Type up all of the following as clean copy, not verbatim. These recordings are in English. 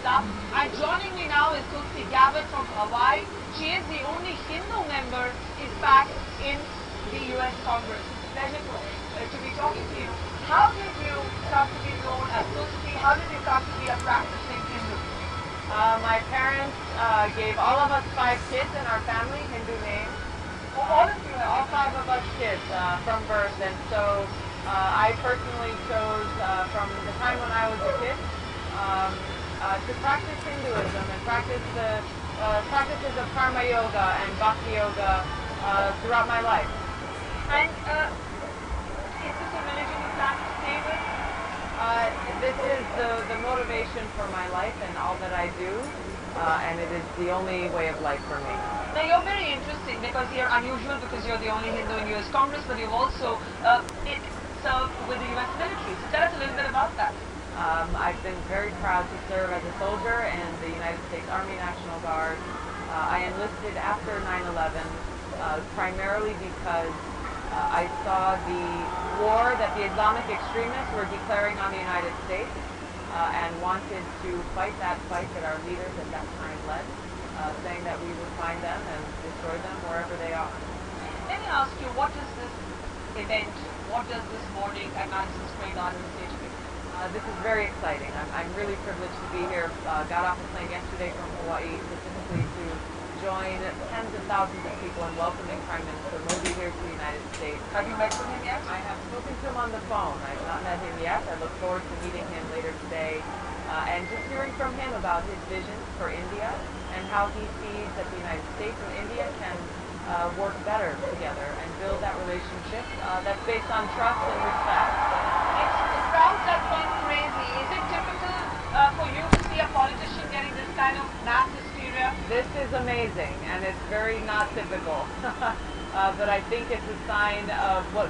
Dutta. And joining me now is Tulsi Gabbard from Hawaii. She is the only Hindu member, in fact, in the U.S. Congress. Pleasure to be talking to you. How did you come to be known as Tulsi? How did you come to be a practicing Hindu? My parents gave all of us 5 kids in our family Hindu names. All of you? All 5 of us kids from birth, and so I personally chose from the time when I was a kid to practice Hinduism and practice the practices of karma yoga and bhakti yoga throughout my life. And is this a religion you plan to stay with? This is the motivation for my life and all that I do, and it is the only way of life for me. Now you're very interesting because you're unusual because you're the only Hindu in U.S. Congress, but you've also served with the U.S. military. So tell us a little bit about that. I've been very proud to serve as a soldier in the United States Army National Guard. I enlisted after 9/11 primarily because I saw the war that the Islamic extremists were declaring on the United States and wanted to fight that fight that our leaders at that time led, saying that we would find them and destroy them wherever they are. Let me ask you, what does this event, what does this morning at Madison Square Garden say to you? This is very exciting. I'm really privileged to be here. Got off the plane yesterday from Hawaii specifically to join tens of thousands of people in welcoming Prime Minister Modi here to the United States. Have you met with him yet? I have spoken to him on the phone. I've not met him yet. I look forward to meeting him later today and just hearing from him about his vision for India and how he sees that the United States and India can work better together and build that relationship that's based on trust and respect. It sounds like going crazy. Is it typical for you to see a politician getting this kind of mass hysteria? This is amazing, and it's very not typical. But I think it's a sign of what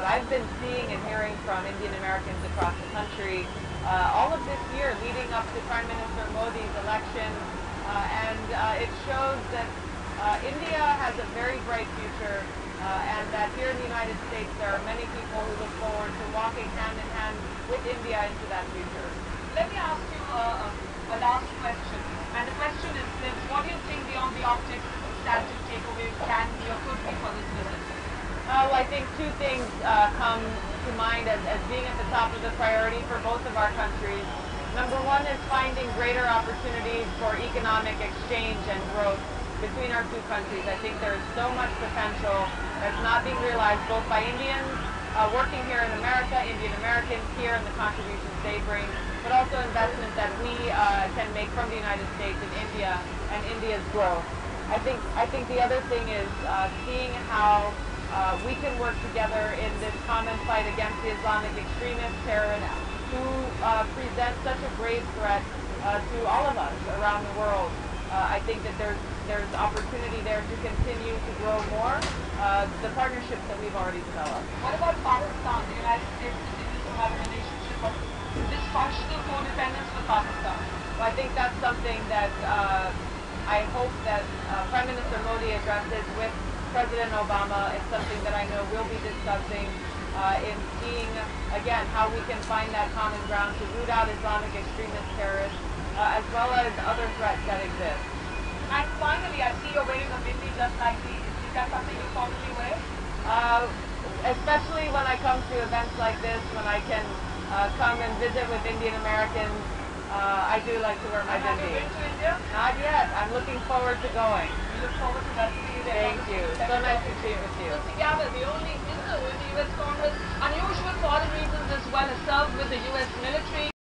I've been seeing and hearing from Indian Americans across the country all of this year leading up to Prime Minister Modi's election, and it shows that India has a very bright future, and that here in the United States there are many people who look forward to walking hand in hand with India into that future. Let me ask you a last question, and the question is this: what do you think beyond the optics substantive takeaway can be or could be for this visit? Well, I think 2 things come to mind as being at the top of the priority for both of our countries. Number 1 is finding greater opportunities for economic exchange and growth between our 2 countries. I think there's so much potential that's not being realized both by Indians working here in America, Indian Americans here and the contributions they bring, but also investment that we can make from the United States in India and India's growth. I think the other thing is seeing how we can work together in this common fight against the Islamic extremist terrorists who present such a grave threat to all of us around the world. I think that there's opportunity there to continue to grow more the partnerships that we've already developed. What about Pakistan? The United States continues to have a relationship of dysfunctional codependence with Pakistan. Well, I think that's something that I hope that Prime Minister Modi addresses with President Obama. It's something that I know we'll be discussing in seeing, again, how we can find that common ground to root out Islamic extremist terrorists as well as other threats that exist. And finally, I see you're wearing a bindi just like these. Is that something you commonly wear? Especially when I come to events like this, when I can come and visit with Indian Americans, I do like to wear my bindi. Have you been to India? Not yet. I'm looking forward to going. We look forward to welcoming you there. Thank you. So nice to speak with you. Tulsi Gabbard, the only Hindu in the U.S. Congress, unusual for other reasons as well, has served with the U.S. military.